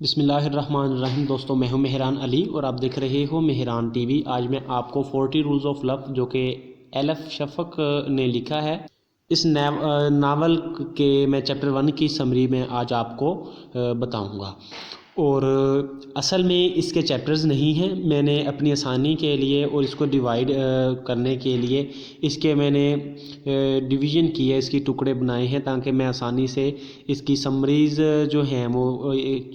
بسم اللہ الرحمن الرحیم۔ دوستوں میں ہوں مہران علی اور آپ دیکھ رہے ہو مہران ٹی وی۔ آج میں آپ کو 40 رولز آف لو جو کہ ایل ایف شفق نے لکھا ہے، اس ناول کے میں چیپٹر 1 کی سمری میں آج آپ کو بتاؤں گا۔ اور اصل میں اس کے چیپٹرز نہیں ہیں، میں نے اپنی آسانی کے لیے اور اس کو ڈیوائیڈ کرنے کے لیے اس کے میں نے ڈویژن کی ہے، اس کی ٹکڑے بنائے ہیں تاکہ میں آسانی سے اس کی سمریز جو ہیں وہ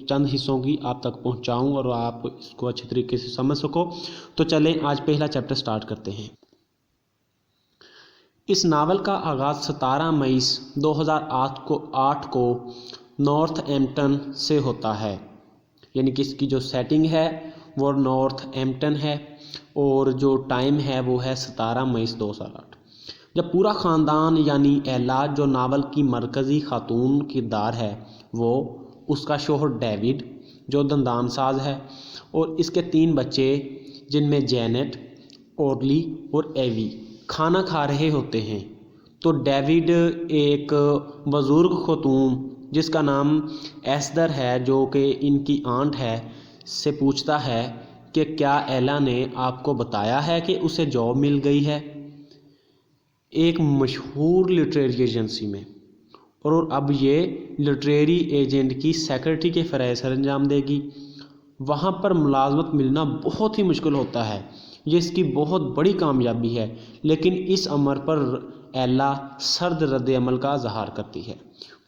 چند حصوں کی آپ تک پہنچاؤں اور آپ اس کو اچھے طریقے سے سمجھ سکو۔ تو چلیں آج پہلا چیپٹر سٹارٹ کرتے ہیں۔ اس ناول کا آغاز 17 مئی 2008 کو نارتھ ایمپٹن سے ہوتا ہے، یعنی کہ اس کی جو سیٹنگ ہے وہ نارتھ ایمپٹن ہے اور جو ٹائم ہے وہ ہے 17 مئی 2008، جب پورا خاندان یعنی ایلا جو ناول کی مرکزی خاتون کردار ہے، وہ اس کا شوہر ڈیوڈ جو دندان ساز ہے اور اس کے 3 بچے جن میں جینٹ، اورلی اور ایوی کھانا کھا رہے ہوتے ہیں، تو ڈیوڈ ایک بزرگ خاتون جس کا نام ایستھر ہے جو کہ ان کی آنٹ ہے سے پوچھتا ہے کہ کیا ایلا نے آپ کو بتایا ہے کہ اسے جاب مل گئی ہے ایک مشہور لٹریری ایجنسی میں، اور اب یہ لٹریری ایجنٹ کی سیکرٹری کے فرائض سر انجام دے گی۔ وہاں پر ملازمت ملنا بہت ہی مشکل ہوتا ہے، یہ اس کی بہت بڑی کامیابی ہے، لیکن اس امر پر ایلا سرد رد عمل کا اظہار کرتی ہے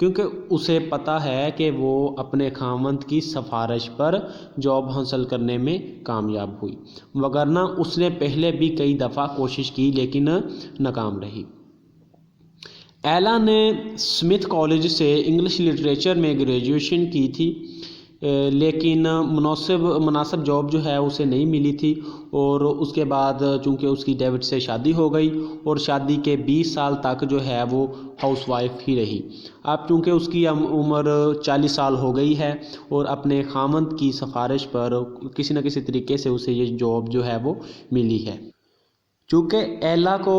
کیونکہ اسے پتہ ہے کہ وہ اپنے خاوند کی سفارش پر جاب حاصل کرنے میں کامیاب ہوئی، وگرنہ اس نے پہلے بھی کئی دفعہ کوشش کی لیکن ناکام رہی۔ ایلا نے اسمتھ کالج سے انگلش لٹریچر میں گریجویشن کی تھی، لیکن مناسب جاب جو ہے اسے نہیں ملی تھی، اور اس کے بعد چونکہ اس کی ڈیوڈ سے شادی ہو گئی اور شادی کے 20 سال تک جو ہے وہ ہاؤس وائف ہی رہی۔ اب چونکہ اس کی عمر 40 سال ہو گئی ہے اور اپنے خاوند کی سفارش پر کسی نہ کسی طریقے سے اسے یہ جاب جو ہے وہ ملی ہے۔ چونکہ ایلا کو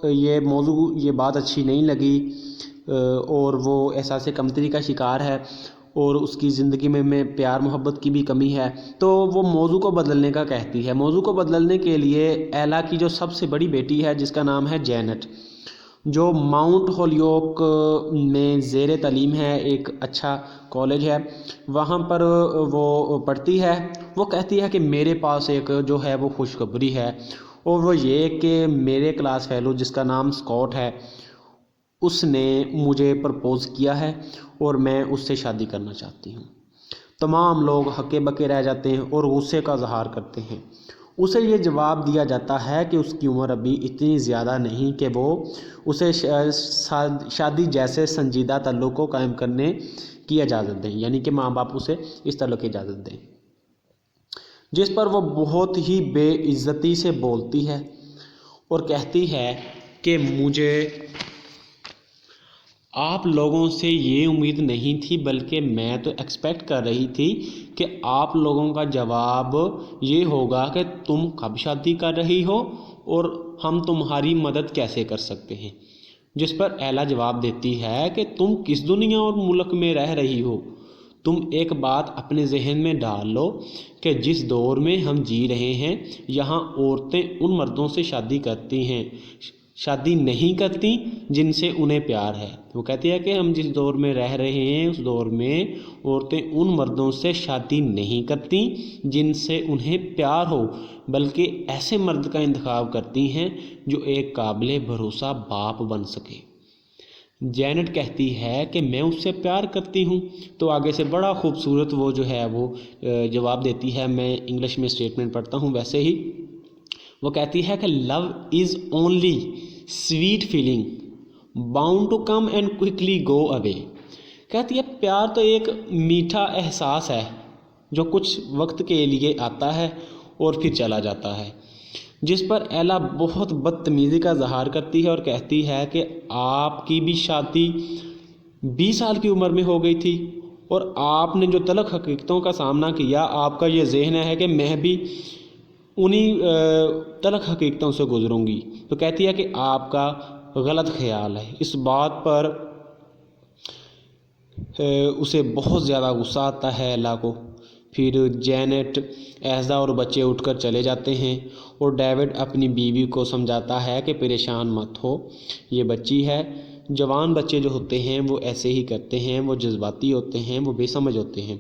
یہ بات اچھی نہیں لگی اور وہ احساس کمتری کا شکار ہے اور اس کی زندگی میں پیار محبت کی بھی کمی ہے، تو وہ موضوع کو بدلنے کا کہتی ہے۔ موضوع کو بدلنے کے لیے ایلا کی جو سب سے بڑی بیٹی ہے جس کا نام ہے جینٹ، جو ماؤنٹ ہولیوک میں زیر تعلیم ہے، ایک اچھا کالج ہے، وہاں پر وہ پڑھتی ہے، وہ کہتی ہے کہ میرے پاس ایک جو ہے وہ خوشخبری ہے، اور وہ یہ کہ میرے کلاس فیلو جس کا نام اسکاٹ ہے اس نے مجھے پرپوز کیا ہے اور میں اس سے شادی کرنا چاہتی ہوں۔ تمام لوگ ہکے بکے رہ جاتے ہیں اور غصے کا اظہار کرتے ہیں۔ اسے یہ جواب دیا جاتا ہے کہ اس کی عمر ابھی اتنی زیادہ نہیں کہ وہ اسے شادی جیسے سنجیدہ تعلق کو قائم کرنے کی اجازت دیں، یعنی کہ ماں باپ اسے اس تعلق کی اجازت دیں، جس پر وہ بہت ہی بے عزتی سے بولتی ہے اور کہتی ہے کہ مجھے آپ لوگوں سے یہ امید نہیں تھی، بلکہ میں تو ایکسپیکٹ کر رہی تھی کہ آپ لوگوں کا جواب یہ ہوگا کہ تم کب شادی کر رہی ہو اور ہم تمہاری مدد کیسے کر سکتے ہیں، جس پر ایلا جواب دیتی ہے کہ تم کس دنیا اور ملک میں رہ رہی ہو۔ تم ایک بات اپنے ذہن میں ڈال لو کہ جس دور میں ہم جی رہے ہیں یہاں عورتیں ان مردوں سے شادی نہیں کرتی جن سے انہیں پیار ہے۔ وہ کہتی ہے کہ ہم جس دور میں رہ رہے ہیں اس دور میں عورتیں ان مردوں سے شادی نہیں کرتی جن سے انہیں پیار ہو، بلکہ ایسے مرد کا انتخاب کرتی ہیں جو ایک قابل بھروسہ باپ بن سکے۔ جینٹ کہتی ہے کہ میں اس سے پیار کرتی ہوں، تو آگے سے بڑا خوبصورت وہ جو ہے وہ جواب دیتی ہے۔ میں انگلش میں اسٹیٹمنٹ پڑھتا ہوں ویسے ہی۔ وہ کہتی ہے کہ love is only sweet feeling bound to come and quickly go away. کہتی ہے پیار تو ایک میٹھا احساس ہے جو کچھ وقت کے لیے آتا ہے اور پھر چلا جاتا ہے، جس پر ایلا بہت بدتمیزی کا اظہار کرتی ہے اور کہتی ہے کہ آپ کی بھی شادی 20 سال کی عمر میں ہو گئی تھی اور آپ نے جو تلخ حقیقتوں کا سامنا کیا، آپ کا یہ ذہن ہے کہ میں بھی انہی تلخ حقیقتوں سے گزروں گی۔ تو کہتی ہے کہ آپ کا غلط خیال ہے۔ اس بات پر اسے بہت زیادہ غصہ آتا ہے ایلا کو۔ پھر جینٹ، ایزا اور بچے اٹھ کر چلے جاتے ہیں اور ڈیوڈ اپنی بیوی کو سمجھاتا ہے کہ پریشان مت ہو، یہ بچی ہے۔ جوان بچے جو ہوتے ہیں وہ ایسے ہی کرتے ہیں، وہ جذباتی ہوتے ہیں، وہ بے سمجھ ہوتے ہیں۔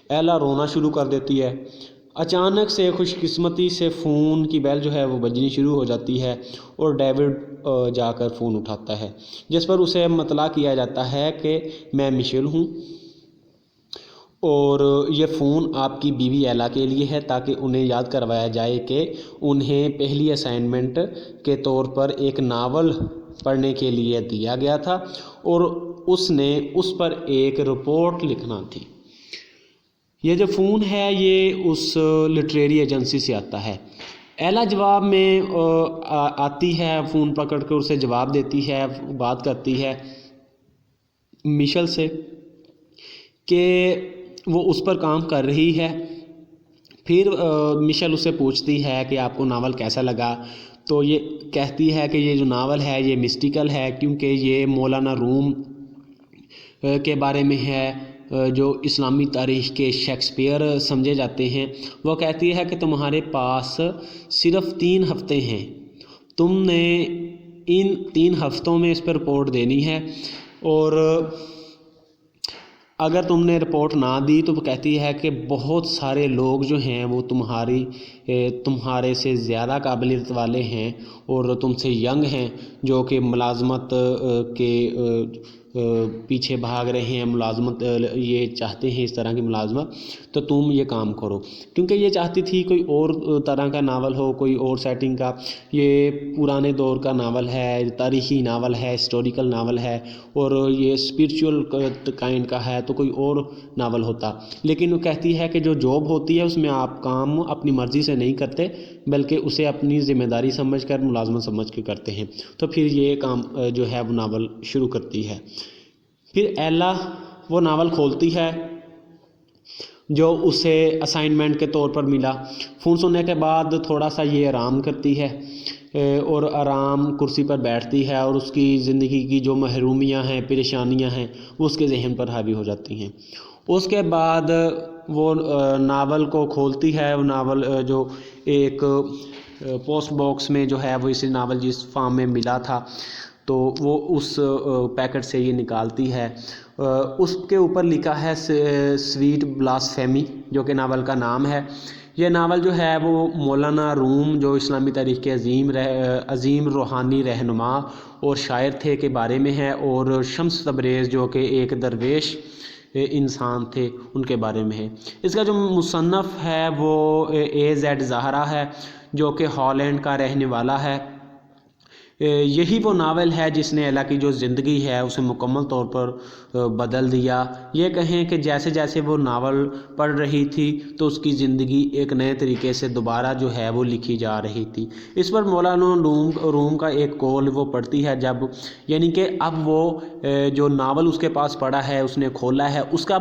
ایلا رونا شروع کر دیتی ہے۔ اچانک سے خوش قسمتی سے فون کی بیل جو ہے وہ بجنی شروع ہو جاتی ہے اور ڈیوڈ جا کر فون اٹھاتا ہے، جس پر اسے مطلع کیا جاتا ہے کہ میں مشیل ہوں اور یہ فون آپ کی بیوی ایلا کے لیے ہے، تاکہ انہیں یاد کروایا جائے کہ انہیں پہلی اسائنمنٹ کے طور پر ایک ناول پڑھنے کے لیے دیا گیا تھا اور اس نے اس پر ایک رپورٹ لکھنا تھی۔ یہ جو فون ہے یہ اس لٹریری ایجنسی سے آتا ہے۔ ایلا جواب میں آتی ہے، فون پکڑ کر اسے جواب دیتی ہے، بات کرتی ہے مشیل سے کہ وہ اس پر کام کر رہی ہے۔ پھر مشیل اسے پوچھتی ہے کہ آپ کو ناول کیسا لگا، تو یہ کہتی ہے کہ یہ جو ناول ہے یہ مسٹیکل ہے، کیونکہ یہ مولانا روم کے بارے میں ہے جو اسلامی تاریخ کے شیکسپیئر سمجھے جاتے ہیں۔ وہ کہتی ہے کہ تمہارے پاس صرف 3 ہفتے ہیں، تم نے ان 3 ہفتوں میں اس پر رپورٹ دینی ہے، اور اگر تم نے رپورٹ نہ دی تو وہ کہتی ہے کہ بہت سارے لوگ جو ہیں وہ تمہارے سے زیادہ قابلیت والے ہیں اور تم سے ینگ ہیں، جو کہ ملازمت کے پیچھے بھاگ رہے ہیں، ملازمت یہ چاہتے ہیں اس طرح کی ملازمت، تو تم یہ کام کرو۔ کیونکہ یہ چاہتی تھی کوئی اور طرح کا ناول ہو، کوئی اور سیٹنگ کا۔ یہ پرانے دور کا ناول ہے، تاریخی ناول ہے، ہسٹوریکل ناول ہے، اور یہ اسپریچول کائنڈ کا ہے تو کوئی اور ناول ہوتا۔ لیکن وہ کہتی ہے کہ جو جاب ہوتی ہے اس میں آپ کام اپنی مرضی سے نہیں کرتے، بلکہ اسے اپنی ذمہ داری سمجھ کر، ملازمت سمجھ کے کرتے ہیں۔ تو پھر یہ کام جو ہے وہ ناول شروع کرتی ہے۔ پھر ایلا وہ ناول کھولتی ہے جو اسے اسائنمنٹ کے طور پر ملا۔ فون سننے کے بعد تھوڑا سا یہ آرام کرتی ہے اور آرام کرسی پر بیٹھتی ہے، اور اس کی زندگی کی جو محرومیاں ہیں، پریشانیاں ہیں، وہ اس کے ذہن پر حاوی ہو جاتی ہیں۔ اس کے بعد وہ ناول کو کھولتی ہے، وہ ناول جو ایک پوسٹ باکس میں جو ہے وہ اسی ناول جس فارم میں ملا تھا، تو وہ اس پیکٹ سے یہ نکالتی ہے۔ اس کے اوپر لکھا ہے سویٹ بلاسفیمی، جو کہ ناول کا نام ہے۔ یہ ناول جو ہے وہ مولانا روم، جو اسلامی تاریخ کے عظیم روحانی رہنما اور شاعر تھے، کے بارے میں ہے، اور شمس تبریز جو کہ ایک درویش انسان تھے، ان کے بارے میں ہے۔ اس کا جو مصنف ہے وہ AZ زہرا ہے، جو کہ ہالینڈ کا رہنے والا ہے۔ یہی وہ ناول ہے جس نے ایلا کی جو زندگی ہے اسے مکمل طور پر بدل دیا۔ یہ کہیں کہ جیسے جیسے وہ ناول پڑھ رہی تھی تو اس کی زندگی ایک نئے طریقے سے دوبارہ جو ہے وہ لکھی جا رہی تھی۔ اس پر مولانا روم کا ایک قول وہ پڑھتی ہے جب، یعنی کہ اب وہ جو ناول اس کے پاس پڑھا ہے، اس نے کھولا ہے، اس کا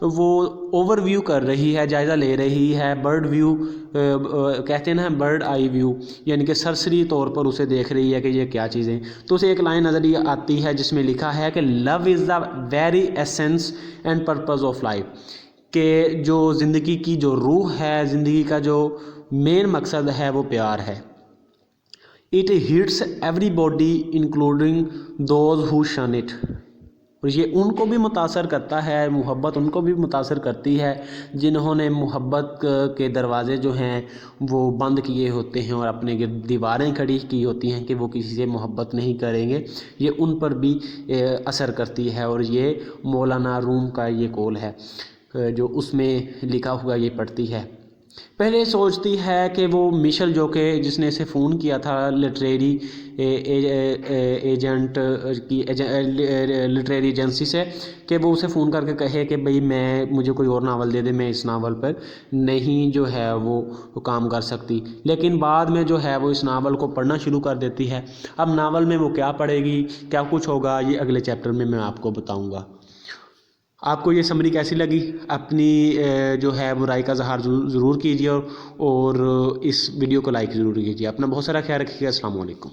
وہ اوور ویو کر رہی ہے، جائزہ لے رہی ہے، برڈ ویو کہتے ہیں نا، برڈ آئی ویو، یعنی کہ سرسری طور پر اسے دیکھ رہی ہے کہ یہ کیا چیزیں۔ تو اسے ایک لائن نظر آتی ہے جس میں لکھا ہے کہ love is the very essence and purpose of life, کہ جو زندگی کی جو روح ہے، زندگی کا جو مین مقصد ہے وہ پیار ہے۔ It hits every body including those who شن اٹ، اور یہ ان کو بھی متاثر کرتا ہے، محبت ان کو بھی متاثر کرتی ہے جنہوں نے محبت کے دروازے جو ہیں وہ بند کیے ہوتے ہیں اور اپنے دیواریں کھڑی کی ہوتی ہیں کہ وہ کسی سے محبت نہیں کریں گے، یہ ان پر بھی اثر کرتی ہے۔ اور یہ مولانا روم کا یہ قول ہے جو اس میں لکھا ہوا یہ پڑھتی ہے۔ پہلے سوچتی ہے کہ وہ مشیل، جو کہ جس نے اسے فون کیا تھا لٹریری ایجنٹ کی لٹریری ایجنسی سے، کہ وہ اسے فون کر کے کہے کہ بھئی مجھے کوئی اور ناول دے دے، میں اس ناول پر نہیں جو ہے وہ کام کر سکتی۔ لیکن بعد میں جو ہے وہ اس ناول کو پڑھنا شروع کر دیتی ہے۔ اب ناول میں وہ کیا پڑھے گی، کیا کچھ ہوگا، یہ اگلے چیپٹر میں آپ کو بتاؤں گا۔ آپ کو یہ سمری کیسی لگی، اپنی جو ہے وہ رائے کا اظہار ضرور کیجیے، اور اس ویڈیو کو لائک ضرور کیجیے۔ اپنا بہت سارا خیال رکھیے گا۔ السلام علیکم۔